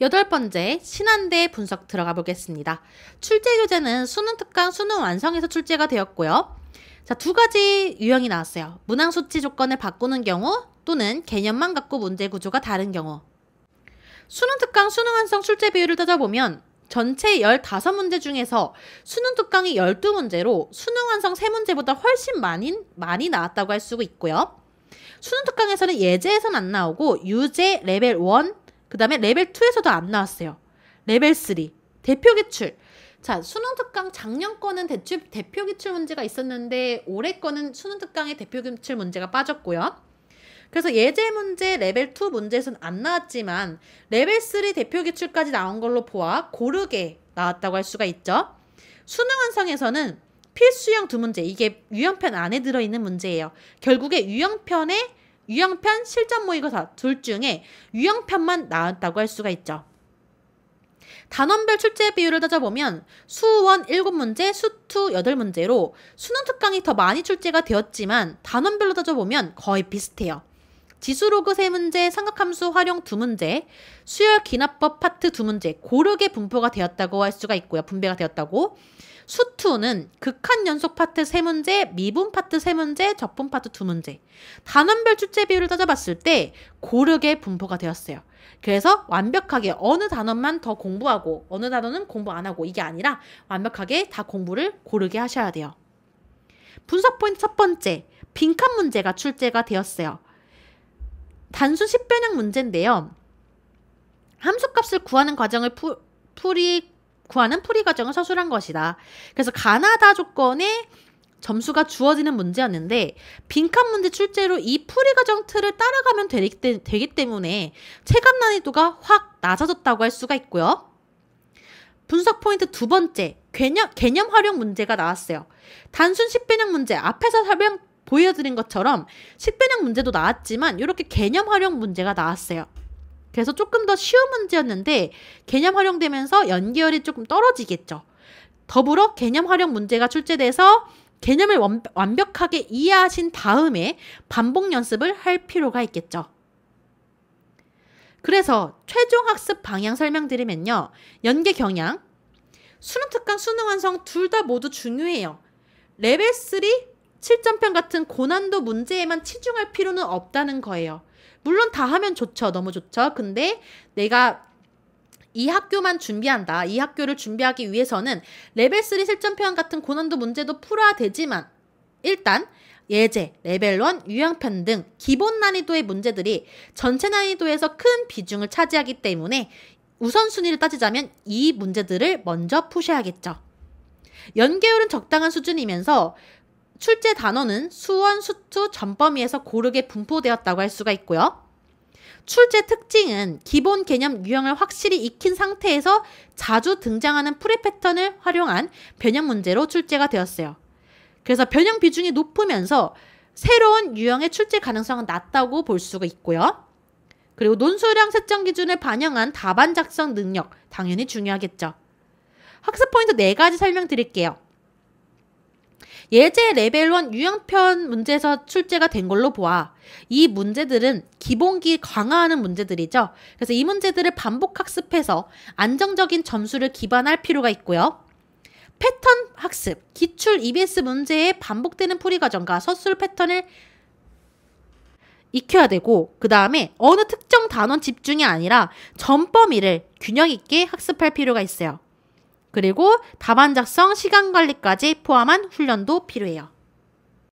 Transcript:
8번째, 신한대 분석 들어가 보겠습니다. 출제 교재는 수능 특강 수능 완성에서 출제가 되었고요. 자, 두 가지 유형이 나왔어요. 문항 수치 조건을 바꾸는 경우 또는 개념만 갖고 문제 구조가 다른 경우. 수능 특강 수능 완성 출제 비율을 따져보면 전체 15문제 중에서 수능 특강이 12문제로 수능 완성 3문제보다 훨씬 많이 나왔다고 할 수가 있고요. 수능 특강에서는 예제에서는 안 나오고 유제 레벨 1, 그 다음에 레벨 2에서도 안 나왔어요. 레벨 3, 대표 기출. 자, 수능 특강 작년 거는 대표 기출 문제가 있었는데 올해 거는 수능 특강의 대표 기출 문제가 빠졌고요. 그래서 예제 문제 레벨 2 문제에서는 안 나왔지만 레벨 3 대표 기출까지 나온 걸로 보아 고르게 나왔다고 할 수가 있죠. 수능 완성에서는 필수형 2문제, 이게 유형편 안에 들어있는 문제예요. 결국에 유형편 실전 모의고사 둘 중에 유형편만 나왔다고 할 수가 있죠. 단원별 출제 비율을 따져보면 수1 7문제, 수2 8문제로 수능 특강이 더 많이 출제가 되었지만 단원별로 따져보면 거의 비슷해요. 지수로그 3문제, 삼각함수 활용 2문제, 수열 기납법 파트 2문제 고르게 분포가 되었다고 할 수가 있고요. 분배가 되었다고. 수2는 극한 연속 파트 3문제, 미분 파트 3문제, 접분 파트 2문제. 단원별 출제 비율을 따져봤을 때 고르게 분포가 되었어요. 그래서 완벽하게 어느 단원만 더 공부하고 어느 단원은 공부 안 하고 이게 아니라 완벽하게 다 공부를 고르게 하셔야 돼요. 분석 포인트 첫 번째, 빈칸 문제가 출제가 되었어요. 단순 10변형 문제인데요. 함수값을 구하는 과정을 구하는 풀이 과정을 서술한 것이다. 그래서 가나다 조건에 점수가 주어지는 문제였는데 빈칸 문제 출제로 이 풀이 과정 틀을 따라가면 되기 때문에 체감 난이도가 확 낮아졌다고 할 수가 있고요. 분석 포인트 두 번째, 개념 활용 문제가 나왔어요. 단순 10변형 문제, 앞에서 보여드린 것처럼 10변형 문제도 나왔지만 이렇게 개념 활용 문제가 나왔어요. 그래서 조금 더 쉬운 문제였는데 개념 활용되면서 연계율이 조금 떨어지겠죠. 더불어 개념 활용 문제가 출제돼서 개념을 완벽하게 이해하신 다음에 반복 연습을 할 필요가 있겠죠. 그래서 최종 학습 방향 설명드리면요. 연계 경향, 수능 특강 수능 완성 둘 다 모두 중요해요. 레벨 3 7점편 같은 고난도 문제에만 치중할 필요는 없다는 거예요. 물론 다 하면 좋죠. 너무 좋죠. 근데 내가 이 학교만 준비한다. 이 학교를 준비하기 위해서는 레벨 3 실전편 같은 고난도 문제도 풀어야 되지만 일단 예제, 레벨 1, 유형편 등 기본 난이도의 문제들이 전체 난이도에서 큰 비중을 차지하기 때문에 우선순위를 따지자면 이 문제들을 먼저 푸셔야겠죠. 연계율은 적당한 수준이면서 출제 단원은 수1, 수2 전 범위에서 고르게 분포되었다고 할 수가 있고요. 출제 특징은 기본 개념 유형을 확실히 익힌 상태에서 자주 등장하는 풀이 패턴을 활용한 변형 문제로 출제가 되었어요. 그래서 변형 비중이 높으면서 새로운 유형의 출제 가능성은 낮다고 볼 수가 있고요. 그리고 논술형 채점 기준을 반영한 답안 작성 능력 당연히 중요하겠죠. 학습 포인트 4가지 설명드릴게요. 예제 레벨 1 유형편 문제에서 출제가 된 걸로 보아 이 문제들은 기본기 강화하는 문제들이죠. 그래서 이 문제들을 반복 학습해서 안정적인 점수를 기반할 필요가 있고요. 패턴 학습, 기출 EBS 문제에 반복되는 풀이 과정과 서술 패턴을 익혀야 되고 그 다음에 어느 특정 단원 집중이 아니라 전 범위를 균형 있게 학습할 필요가 있어요. 그리고 답안 작성, 시간 관리까지 포함한 훈련도 필요해요.